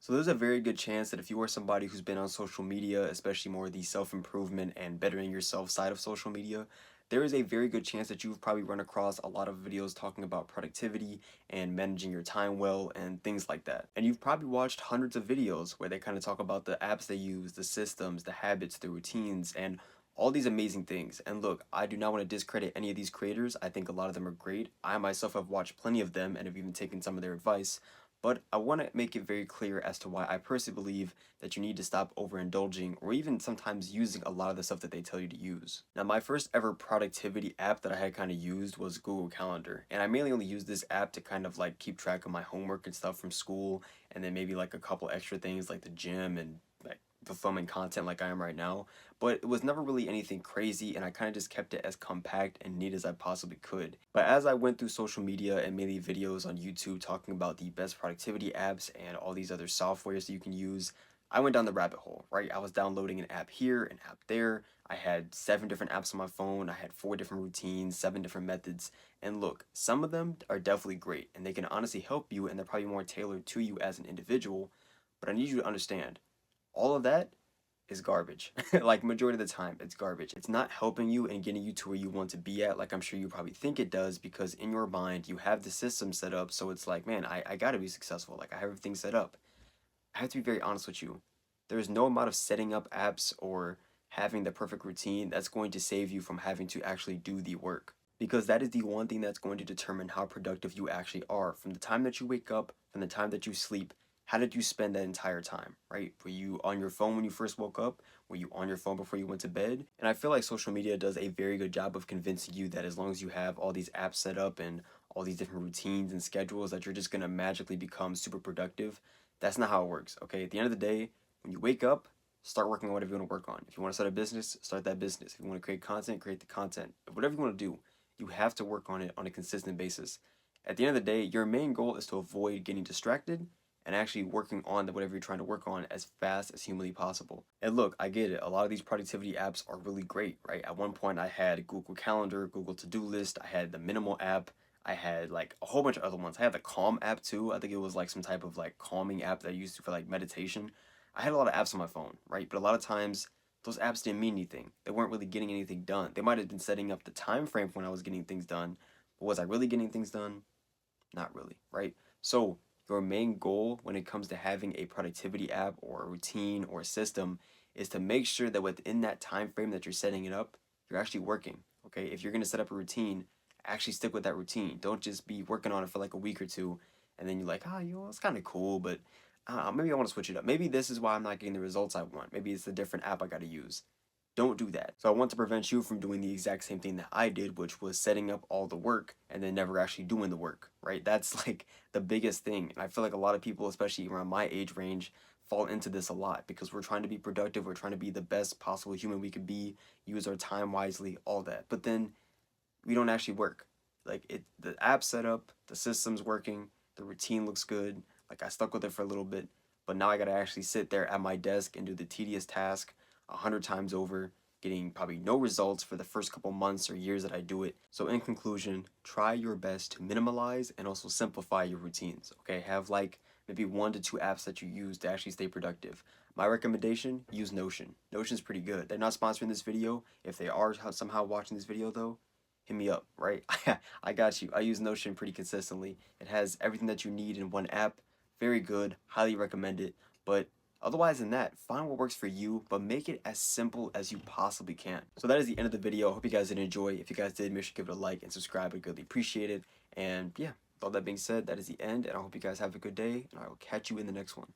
So there's a very good chance that if you are somebody who's been on social media, especially more the self-improvement and bettering yourself side of social media, there is a very good chance that you've probably run across a lot of videos talking about productivity and managing your time well and things like that. And you've probably watched hundreds of videos where they kind of talk about the apps they use, the systems, the habits, the routines, and all these amazing things. And look, I do not want to discredit any of these creators. I think a lot of them are great. I myself have watched plenty of them and have even taken some of their advice. But I want to make it very clear as to why I personally believe that you need to stop overindulging or even sometimes using a lot of the stuff that they tell you to use. Now, my first ever productivity app that I had kind of used was Google Calendar. And I mainly only used this app to kind of like keep track of my homework and stuff from school, and then maybe like a couple extra things like the gym and like fulfillment content like I am right now. But it was never really anything crazy, and I kind of just kept it as compact and neat as I possibly could. But as I went through social media and mainly videos on YouTube talking about the best productivity apps and all these other softwares that you can use, I went down the rabbit hole, right? I was downloading an app here, an app there. I had 7 different apps on my phone. I had 4 different routines, 7 different methods. And look, some of them are definitely great and they can honestly help you and they're probably more tailored to you as an individual. But I need you to understand all of that is garbage. Like majority of the time, it's garbage. It's not helping you and getting you to where you want to be at, like I'm sure you probably think it does, because in your mind you have the system set up. So it's like, man, I gotta be successful. Like I have everything set up. I have to be very honest with you. There is no amount of setting up apps or having the perfect routine that's going to save you from having to actually do the work. Because that is the one thing that's going to determine how productive you actually are. From the time that you wake up, from the time that you sleep, how did you spend that entire time, right? Were you on your phone when you first woke up? Were you on your phone before you went to bed? And I feel like social media does a very good job of convincing you that as long as you have all these apps set up and all these different routines and schedules, that you're just going to magically become super productive. That's not how it works, okay? At the end of the day, when you wake up, start working on whatever you want to work on. If you want to start a business, start that business. If you want to create content, create the content. Whatever you want to do, you have to work on it on a consistent basis. At the end of the day, your main goal is to avoid getting distracted and actually working on the whatever you're trying to work on as fast as humanly possible. And look, I get it. A lot of these productivity apps are really great, right? At one point, I had Google Calendar, Google To-Do List, I had the Minimal app, I had like a whole bunch of other ones. I had the Calm app too. I think it was like some type of like calming app that I used for like meditation. I had a lot of apps on my phone, right? But a lot of times those apps didn't mean anything. They weren't really getting anything done. They might have been setting up the time frame for when I was getting things done, but was I really getting things done? Not really, right? So your main goal when it comes to having a productivity app or a routine or a system is to make sure that within that time frame that you're setting it up, you're actually working. Okay, if you're gonna set up a routine, actually stick with that routine. Don't just be working on it for like a week or two, and then you're like, oh, you know, it's kind of cool, but maybe I want to switch it up. Maybe this is why I'm not getting the results I want. Maybe it's a different app I got to use. Don't do that. So I want to prevent you from doing the exact same thing that I did, which was setting up all the work and then never actually doing the work, right? That's like the biggest thing. And I feel like a lot of people, especially around my age range, fall into this a lot because we're trying to be productive, we're trying to be the best possible human we could be, use our time wisely, all that. But then we don't actually work. Like the app setup, the system's working, the routine looks good. Like I stuck with it for a little bit, but now I gotta actually sit there at my desk and do the tedious task 100 times over, getting probably no results for the first couple months or years that I do it. So in conclusion, try your best to minimalize and also simplify your routines. Okay, have like maybe 1 to 2 apps that you use to actually stay productive. My recommendation, use Notion. Notion's pretty good. They're not sponsoring this video. If they are somehow watching this video though, hit me up, right? I got you. I use Notion pretty consistently. It has everything that you need in one app. Very good. Highly recommend it. But otherwise than that, find what works for you, but make it as simple as you possibly can. So that is the end of the video. I hope you guys did enjoy. If you guys did, make sure to give it a like and subscribe. I'd greatly appreciate it. And yeah, with all that being said, that is the end. And I hope you guys have a good day. And I will catch you in the next one.